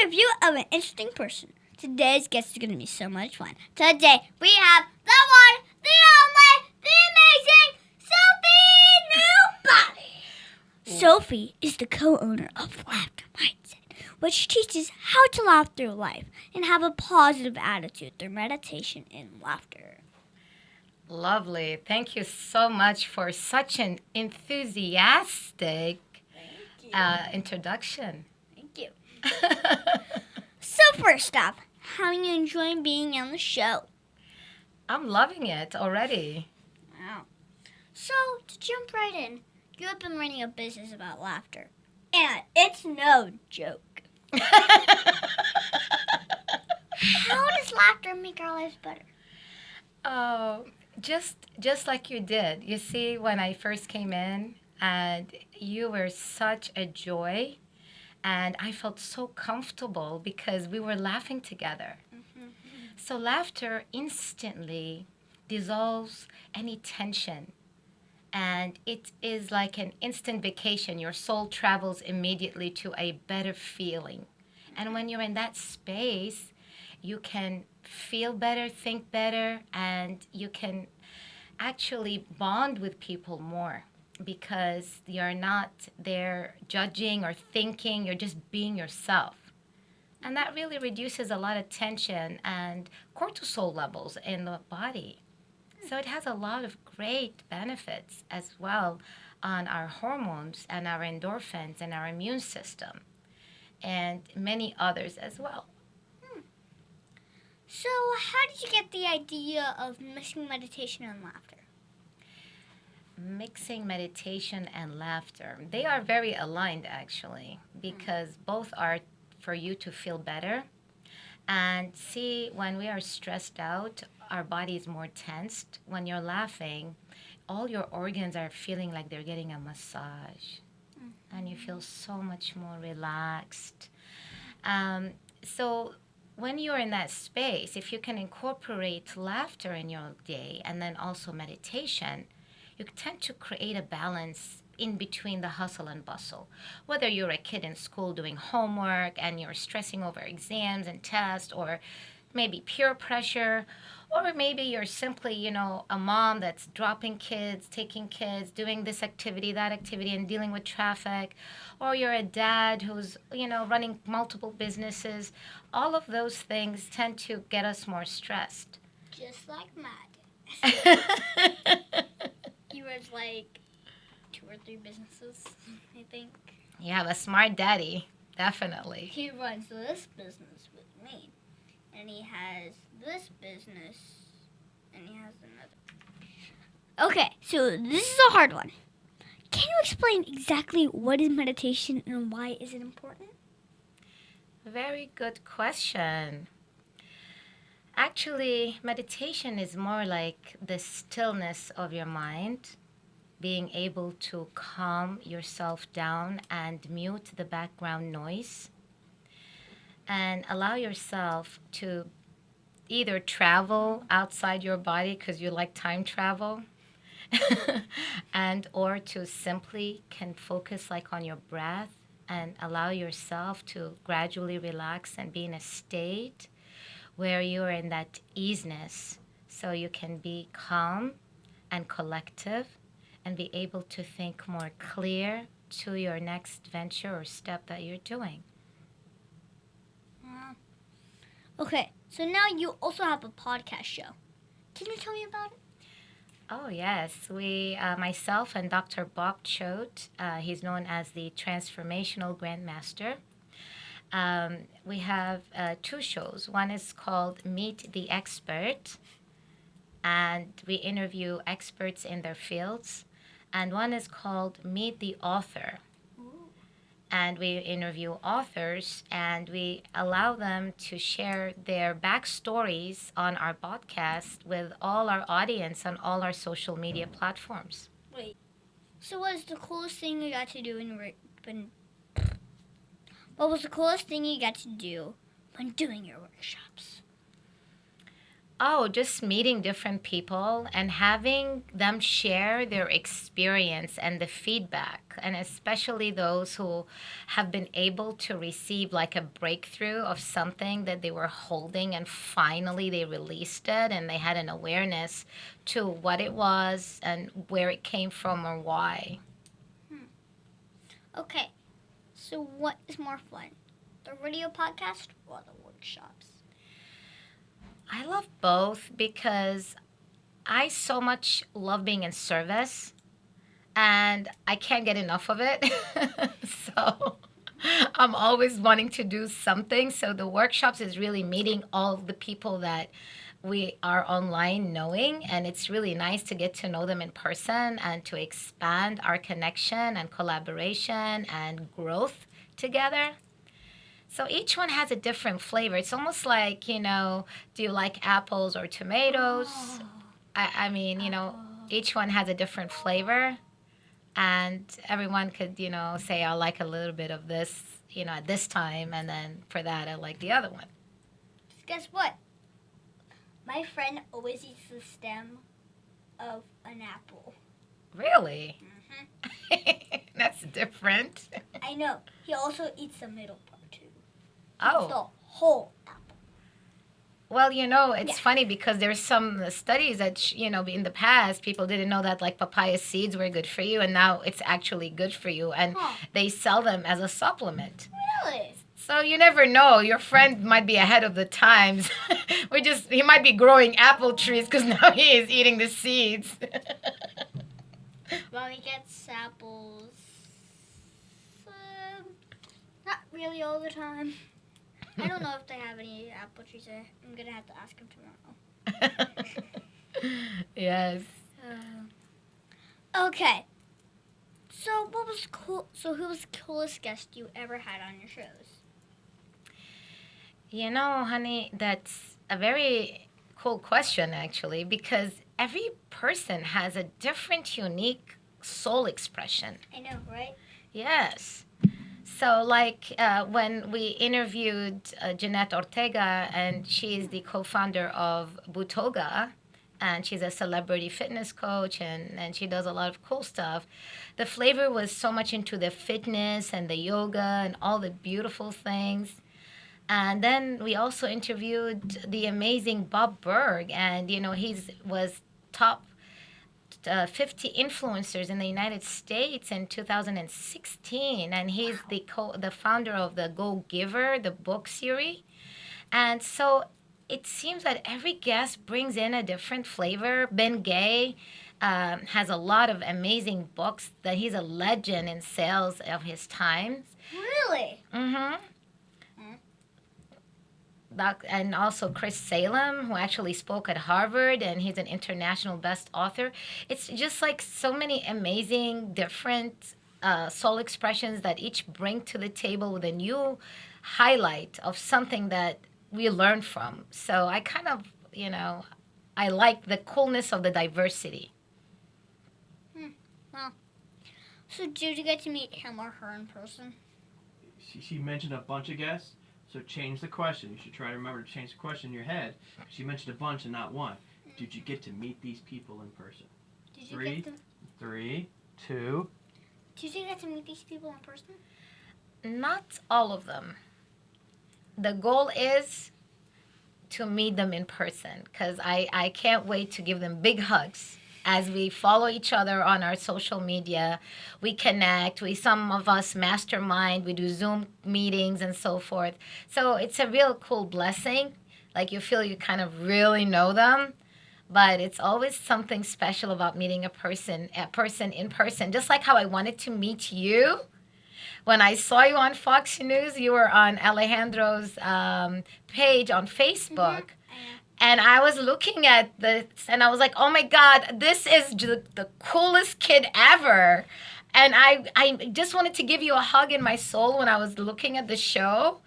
interview of an interesting person. Today's guest is going to be so much fun. Today we have the one, the only, the amazing Sophie Newbody. Sophie is the co-owner of Laughter Mindset, which teaches how to laugh through life and have a positive attitude through meditation and laughter. Lovely. Thank you so much for such an enthusiastic introduction. Thank you. So first off, how are you enjoying being on the show? I'm loving it already. Wow. So, to jump right in, you have been running a business about laughter. And it's no joke. How does laughter make our lives better? Oh, just like you did. You see, when I first came in, and you were such a joy, and I felt so comfortable because we were laughing together. Mm-hmm. So laughter instantly dissolves any tension. And it is like an instant vacation. Your soul travels immediately to a better feeling. And when you're in that space, you can feel better, think better, and you can actually bond with people more because you're not there judging or thinking, you're just being yourself. And that really reduces a lot of tension and cortisol levels in the body. So it has a lot of great benefits as well on our hormones and our endorphins and our immune system and many others as well. So, how did you get the idea of mixing meditation and laughter? Mixing meditation and laughter. They are very aligned actually because both are for you to feel better. And see, when we are stressed out, our body is more tensed. When you're laughing, all your organs are feeling like they're getting a massage. And you feel so much more relaxed. So when you're in that space, if you can incorporate laughter in your day and then also meditation, you tend to create a balance in between the hustle and bustle. Whether you're a kid in school doing homework and you're stressing over exams and tests, or maybe peer pressure, or maybe you're simply, a mom that's dropping kids, taking kids, doing this activity, that activity, and dealing with traffic, or you're a dad who's, running multiple businesses. All of those things tend to get us more stressed. Just like my dad. He runs like 2 or 3 businesses, I think. You have a smart daddy, definitely. He runs this business with me, and he has this business, and he has another. Okay, so this is a hard one. Can you explain exactly what is meditation and why is it important? Very good question. Actually, meditation is more like the stillness of your mind, being able to calm yourself down and mute the background noise and allow yourself to either travel outside your body because you like time travel and or to simply can focus like on your breath and allow yourself to gradually relax and be in a state where you're in that easiness so you can be calm and collective and be able to think more clear to your next venture or step that you're doing. Okay, so now you also have a podcast show. Can you tell me about it? Oh, yes. We, myself and Dr. Bob Choate, he's known as the Transformational Grandmaster. We have 2 shows. One is called Meet the Expert, and we interview experts in their fields. And one is called Meet the Author. And we interview authors and we allow them to share their backstories on our podcast with all our audience on all our social media platforms. Wait. So what is the coolest thing you got to do what was the coolest thing you got to do when doing your workshops? Oh, just meeting different people and having them share their experience and the feedback, and especially those who have been able to receive like a breakthrough of something that they were holding and finally they released it and they had an awareness to what it was and where it came from or why. Okay, so what is more fun, the radio podcast or the workshops? I love both because I so much love being in service and I can't get enough of it. So I'm always wanting to do something. So the workshops is really meeting all the people that we are online knowing, and it's really nice to get to know them in person and to expand our connection and collaboration and growth together. So each one has a different flavor. It's almost like, do you like apples or tomatoes? I mean, each one has a different flavor. And everyone could, say, I like a little bit of this, at this time. And then for that, I like the other one. Guess what? My friend always eats the stem of an apple. Really? Mm-hmm. That's different. I know. He also eats the middle part, too. Oh. The whole apple. Well, it's funny because there's some studies that, in the past, people didn't know that, like, papaya seeds were good for you, and now it's actually good for you, and they sell them as a supplement. Really? So you never know. Your friend might be ahead of the times. He might be growing apple trees because now he is eating the seeds. Mommy gets apples. Not really all the time. I don't know if they have any apple trees there. I'm going to have to ask him tomorrow. Yes. Okay. So what was cool? So who was the coolest guest you ever had on your shows? Honey, that's a very cool question, actually, because every person has a different, unique soul expression. I know, right? Yes. So, like when we interviewed Jeanette Ortega, and she is the co-founder of Butoga, and she's a celebrity fitness coach, and she does a lot of cool stuff. The flavor was so much into the fitness and the yoga and all the beautiful things. And then we also interviewed the amazing Bob Berg, and he was top 50 influencers in the United States in 2016, and he's the founder of the Go Giver, the book series. And so it seems that every guest brings in a different flavor. Ben Gay has a lot of amazing books. That he's a legend in sales of his times. Really? Mm-hmm. And also Chris Salem, who actually spoke at Harvard, and he's an international best author. It's just like so many amazing, different soul expressions that each bring to the table with a new highlight of something that we learn from. So I kind of, I like the coolness of the diversity. Well, so did you get to meet him or her in person? She mentioned a bunch of guests. So change the question. You should try to remember to change the question in your head. She mentioned a bunch and not one. Did you get to meet these people in person? Did you get to... 3, 2. Did you get to meet these people in person? Not all of them. The goal is to meet them in person because I can't wait to give them big hugs. As we follow each other on our social media, we connect, some of us mastermind, we do Zoom meetings and so forth. So it's a real cool blessing. Like you feel you kind of really know them, but it's always something special about meeting a person in person. Just like how I wanted to meet you. When I saw you on Fox News, you were on Alejandro's page on Facebook. Mm-hmm. And I was looking at this, and I was like, oh, my God, this is the coolest kid ever. And I just wanted to give you a hug in my soul when I was looking at the show.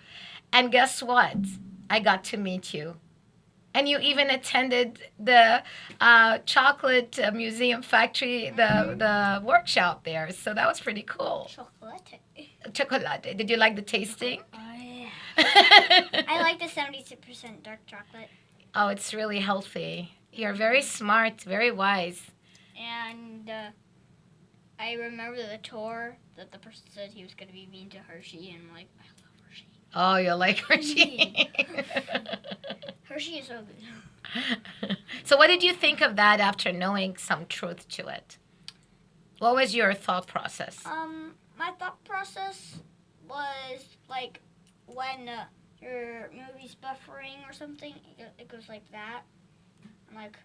And guess what? I got to meet you. And you even attended the chocolate museum factory, the workshop there. So that was pretty cool. Chocolate. Did you like the tasting? Oh, yeah. I like the 72% dark chocolate. Oh, it's really healthy. You're very smart, very wise. And I remember the tour that the person said he was going to be mean to Hershey, and I'm like, I love Hershey. Oh, you like Hershey? Hershey is so good. So what did you think of that after knowing some truth to it? What was your thought process? My thought process was like when your movie's buffering or something, it goes like that. I'm like,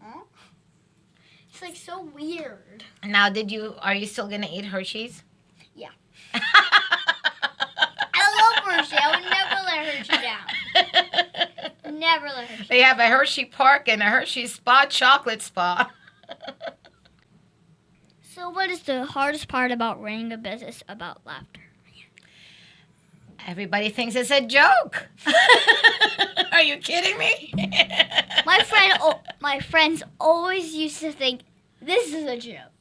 huh? It's like so weird. Now, are you still going to eat Hershey's? Yeah. I love Hershey. I would never let Hershey down. Never let Hershey. They have a Hershey Park and a Hershey Spa chocolate spa. So what is the hardest part about running a business about laughter? Everybody thinks it's a joke. Are you kidding me? My friends always used to think this is a joke.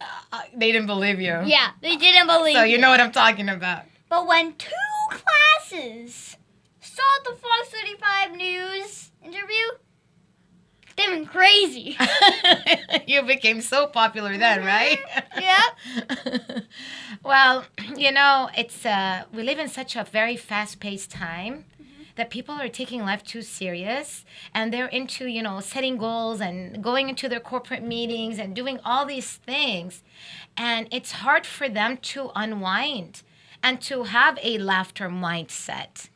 They didn't believe you. Yeah, they didn't believe So you it. know what I'm talking about. But when 2 classes saw the Fox 35 News interview, they went crazy. You became so popular then, right? Yep. Well, it's we live in such a very fast-paced time that people are taking life too serious, and they're into, setting goals and going into their corporate meetings and doing all these things. And it's hard for them to unwind and to have a laughter mindset.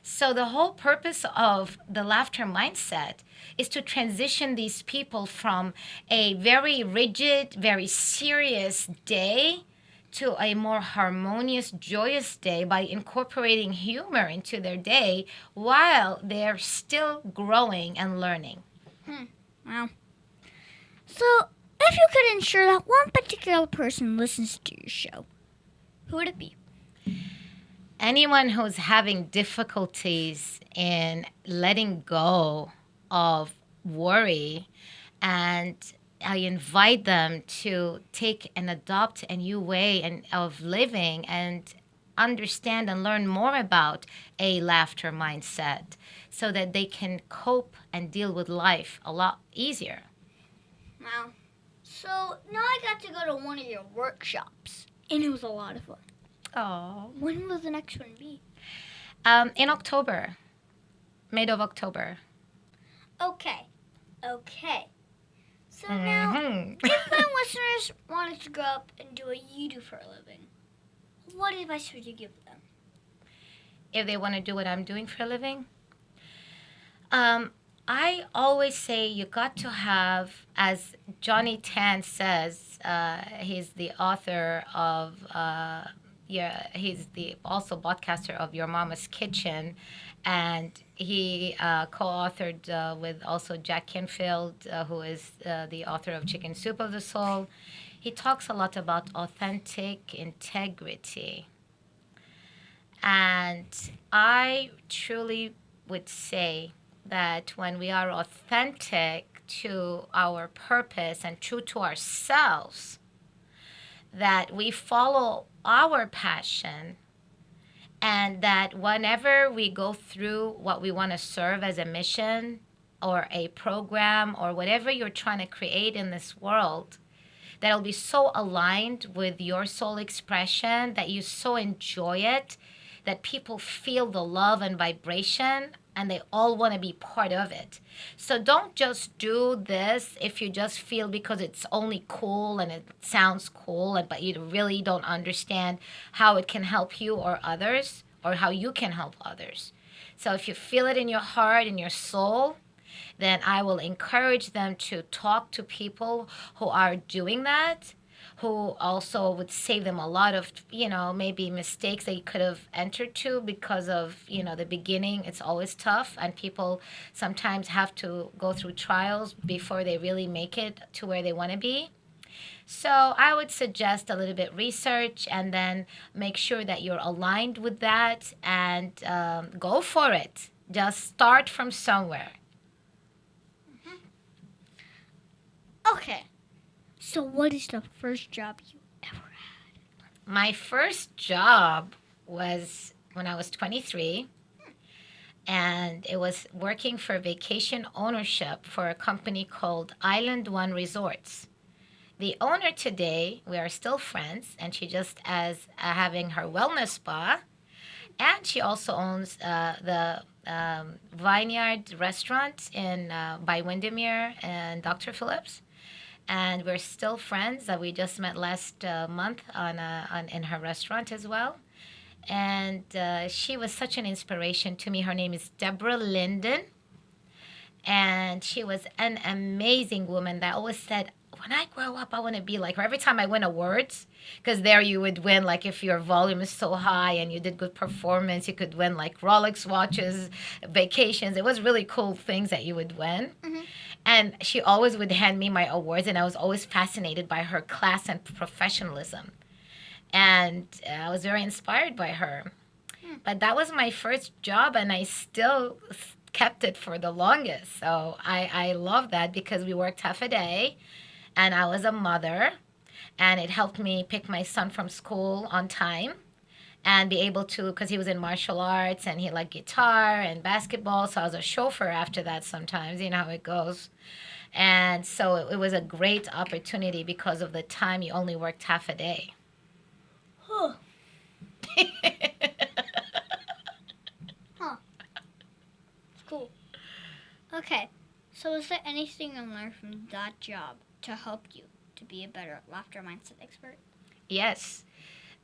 So the whole purpose of the laughter mindset is to transition these people from a very rigid, very serious day to a more harmonious, joyous day by incorporating humor into their day while they're still growing and learning. Wow. So, if you could ensure that one particular person listens to your show, who would it be? Anyone who's having difficulties in letting go of worry, and I invite them to take and adopt a new way of living and understand and learn more about a laughter mindset so that they can cope and deal with life a lot easier. Wow. So, now I got to go to one of your workshops, and it was a lot of fun. Oh. When will the next one be? In October. Mid of October. Okay. So now, if my listeners wanted to grow up and do what you do for a living, what advice would you give them? If they want to do what I'm doing for a living? I always say you got to have, as Johnny Tan says, he's the author of, he's the also podcaster of Your Mama's Kitchen, and he co-authored with also Jack Canfield, who is the author of Chicken Soup of the Soul. He talks a lot about authentic integrity. And I truly would say that when we are authentic to our purpose and true to ourselves, that we follow our passion, and that whenever we go through what we want to serve as a mission or a program or whatever you're trying to create in this world, that it'll be so aligned with your soul expression, that you so enjoy it, that people feel the love and vibration and they all want to be part of it. So don't just do this if you just feel because it's only cool and it sounds cool, but you really don't understand how it can help you or others, or how you can help others. So if you feel it in your heart, in your soul, then I will encourage them to talk to people who are doing that, who also would save them a lot of, maybe mistakes they could have entered to because of, the beginning. It's always tough, and people sometimes have to go through trials before they really make it to where they want to be. So I would suggest a little bit research, and then make sure that you're aligned with that, and go for it. Just start from somewhere. Okay. So what is the first job you ever had? My first job was when I was 23. and it was working for vacation ownership for a company called Island One Resorts. The owner today, we are still friends, and she just as having her wellness spa, and she also owns the Vineyard restaurant in by Windermere and Dr. Phillips, and we're still friends. We just met last month on in her restaurant as well, and she was such an inspiration to me. Her name is Deborah Linden, and she was an amazing woman that always said, when I grow up, I want to be like her. Every time I win awards, because there you would win, like if your volume is so high and you did good performance, you could win like Rolex watches, vacations. It was really cool things that you would win. Mhm. And she always would hand me my awards, and I was always fascinated by her class and professionalism. And I was very inspired by her. But that was my first job, and I still kept it for the longest. So I love that because we worked half a day, and I was a mother, and it helped me pick my son from school on time and be able to, because he was in martial arts and he liked guitar and basketball. So I was a chauffeur after that sometimes, you know how it goes. And so it was a great opportunity because of the time you only worked half a day. Huh. It's cool. Okay. So is there anything you learned from that job to help you to be a better laughter mindset expert? Yes,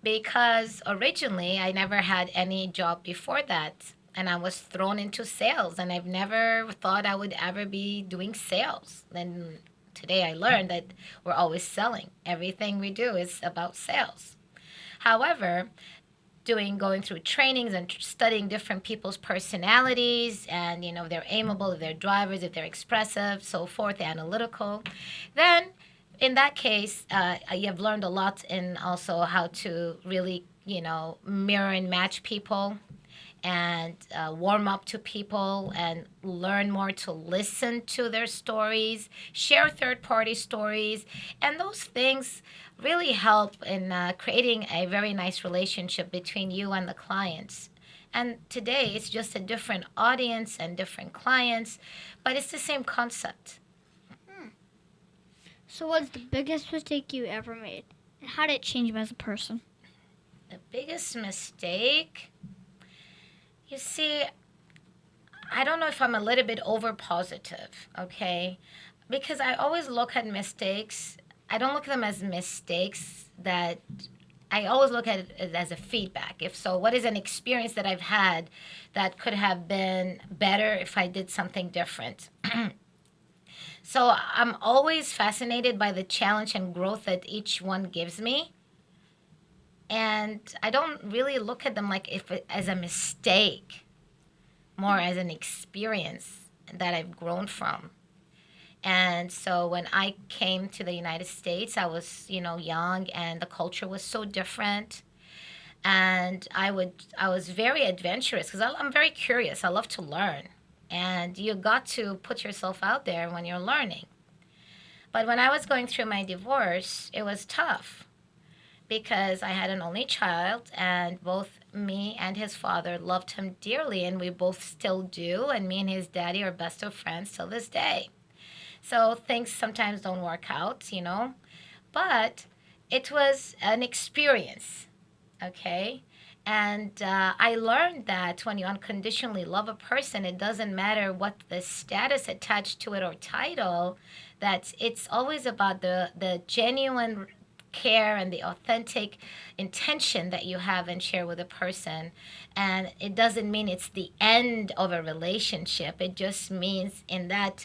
because originally I never had any job before that. And I was thrown into sales, and I've never thought I would ever be doing sales. And today I learned that we're always selling. Everything we do is about sales. However, going through trainings and studying different people's personalities, and if they're amiable, if they're drivers, if they're expressive, so forth, analytical, then in that case, you have learned a lot in also how to really mirror and match people, and warm up to people, and learn more to listen to their stories, share third party stories, and those things really help in creating a very nice relationship between you and the clients. And today it's just a different audience and different clients, but it's the same concept. So what's the biggest mistake you ever made? And how did it change you as a person? The biggest mistake, you see, I don't know if I'm a little bit over positive, okay? Because I always look at mistakes. I don't look at them as mistakes, that I always look at it as a feedback. If so, what is an experience that I've had that could have been better if I did something different? So I'm always fascinated by the challenge and growth that each one gives me. And I don't really look at them like as a mistake, more as an experience that I've grown from. And so when I came to the United States, I was, young, and the culture was so different. And I was very adventurous because I'm very curious. I love to learn. And you got to put yourself out there when you're learning. But when I was going through my divorce, it was tough because I had an only child, and both me and his father loved him dearly, and we both still do. And me and his daddy are best of friends till this day. So things sometimes don't work out, but it was an experience, okay? And I learned that when you unconditionally love a person, it doesn't matter what the status attached to it or title, that it's always about the genuine care and the authentic intention that you have and share with a person. And it doesn't mean it's the end of a relationship. It just means in that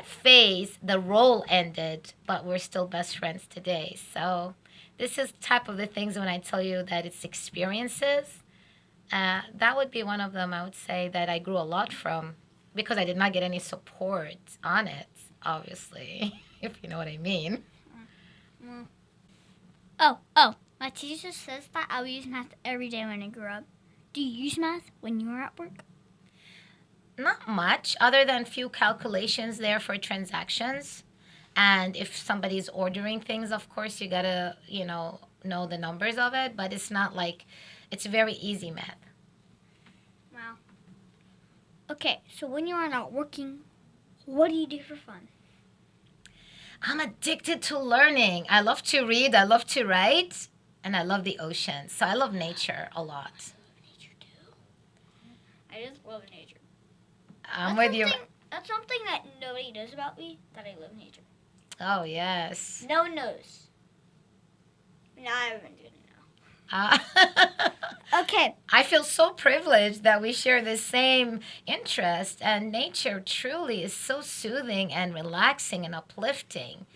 phase, the role ended, but we're still best friends today. So this is type of the things when I tell you that it's experiences. That would be one of them, I would say, that I grew a lot from, because I did not get any support on it, obviously, if you know what I mean. Oh, my teacher says that I would use math every day when I grew up. Do you use math when you were at work? Not much, other than few calculations there for transactions. And if somebody's ordering things, of course, you gotta, know the numbers of it. But it's not like, it's very easy math. Wow. Okay, so when you are not working, what do you do for fun? I'm addicted to learning. I love to read, I love to write, and I love the ocean. So I love nature a lot. Nature too. I just love nature. I'm with you. That's something that nobody knows about me, that I love nature. Oh, yes. No one knows. Not everyone didn't know. Okay. I feel so privileged that we share the same interest, and nature truly is so soothing and relaxing and uplifting.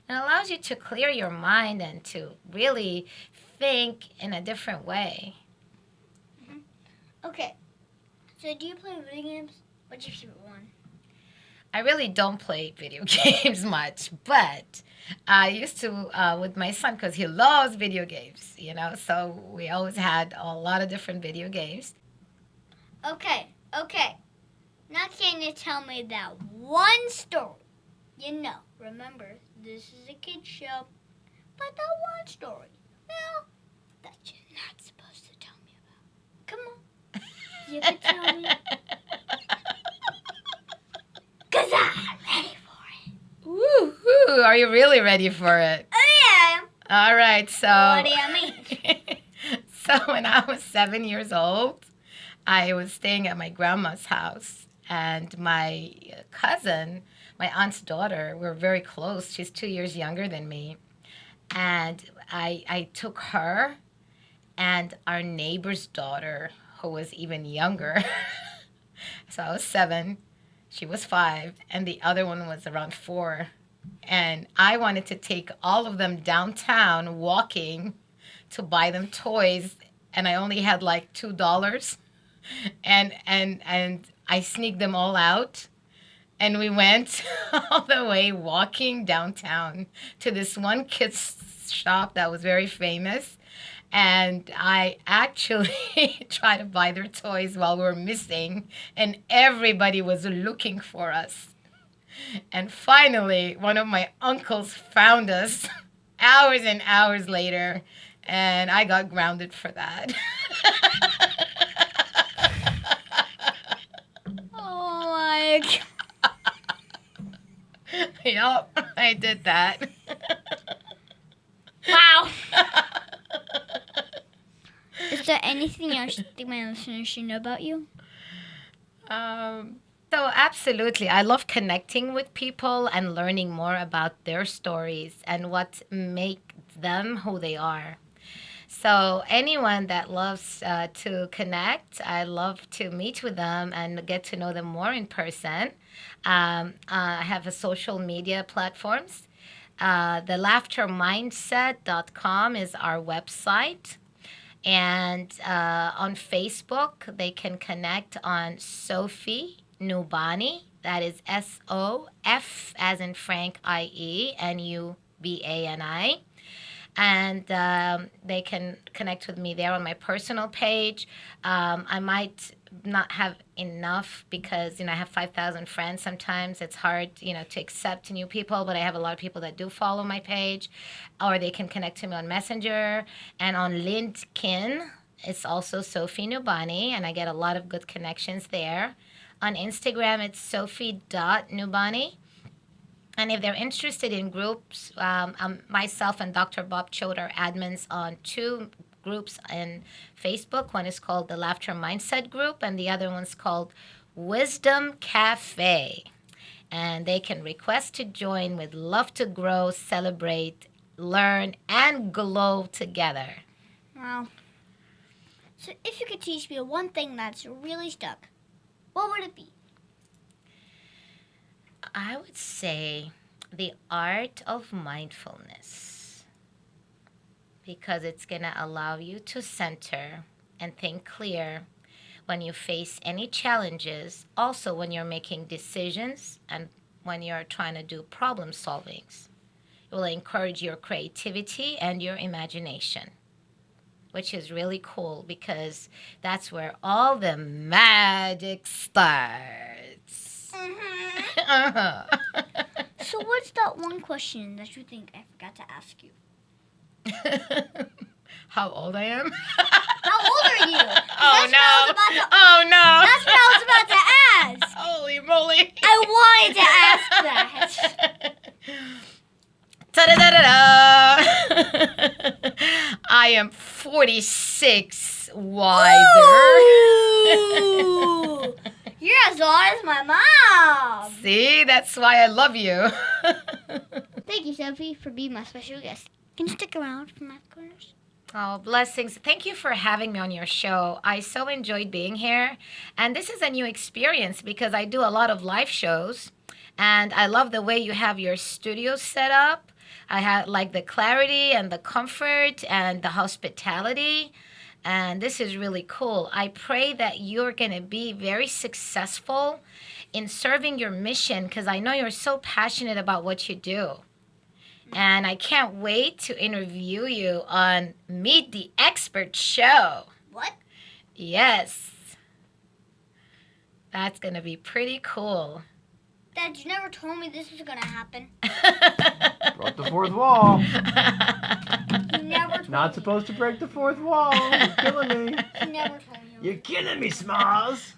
It allows you to clear your mind and to really think in a different way. Okay. So do you play video games? What's your favorite one? I really don't play video games much, but I used to with my son because he loves video games, so we always had a lot of different video games. Okay. Now can you tell me that one story? Remember, this is a kid's show, but that one story, well, that you're not supposed to tell me about. Come on. You can tell me. Because I'm ready for it. Woo-hoo! Are you really ready for it? Oh, yeah. All right, so... What do you mean? So when I was 7 years old, I was staying at my grandma's house, and my cousin, my aunt's daughter, we're very close. She's 2 years younger than me. And I took her and our neighbor's daughter, who was even younger. So I was 7, she was 5, and the other one was around 4. And I wanted to take all of them downtown walking to buy them toys, and I only had like $2. And I sneaked them all out, and we went all the way walking downtown to this one kid's shop that was very famous. And I actually tried to buy their toys while we were missing, and everybody was looking for us. And finally, one of my uncles found us hours and hours later, and I got grounded for that. Oh my God. Yep, I did that. Wow. Is there anything else you think my listeners should know about you? So absolutely. I love connecting with people and learning more about their stories and what makes them who they are. So anyone that loves to connect, I love to meet with them and get to know them more in person. I have a social media platforms. TheLaughterMindset.com is our website. And on Facebook, they can connect on Sophie Nubani. That is SOF as in Frank IE NUBANI. And they can connect with me there on my personal page. I might not have enough because, I have 5,000 friends. Sometimes it's hard, to accept new people, but I have a lot of people that do follow my page. Or they can connect to me on Messenger. And on LinkedIn, it's also Sophie Nubani, and I get a lot of good connections there. On Instagram, it's sophie.nubani. And if they're interested in groups, myself and Dr. Bob Choate are admins on 2 groups in Facebook. One is called the Laughter Mindset Group, and the other one's called Wisdom Cafe. And they can request to join. We'd love to grow, celebrate, learn, and glow together. Wow. So if you could teach me one thing that's really stuck, what would it be? I would say the art of mindfulness, because it's going to allow you to center and think clear when you face any challenges, also when you're making decisions and when you're trying to do problem solvings. It will encourage your creativity and your imagination, which is really cool because that's where all the magic starts. Uh-huh. So what's that one question that you think I forgot to ask you? How old I am? How old are you? Oh, no. Oh, no. That's what I was about to I am 46 wiser. Ooh, you're as old as my mom. See, that's why I love you. Thank you, Sophie, for being my special guest. Can you stick around for my corners? Oh, blessings. Thank you for having me on your show. I so enjoyed being here. And this is a new experience because I do a lot of live shows. And I love the way you have your studio set up. I have like the clarity and the comfort and the hospitality. And this is really cool. I pray that you're going to be very successful in serving your mission because I know you're so passionate about what you do. And I can't wait to interview you on Meet the Expert Show. What? Yes. That's going to be pretty cool. Dad, you never told me this was going to happen. Broke the fourth wall. You never told Not me. supposed to break the fourth wall. You're killing me. You never told me. You're killing me, Smalls.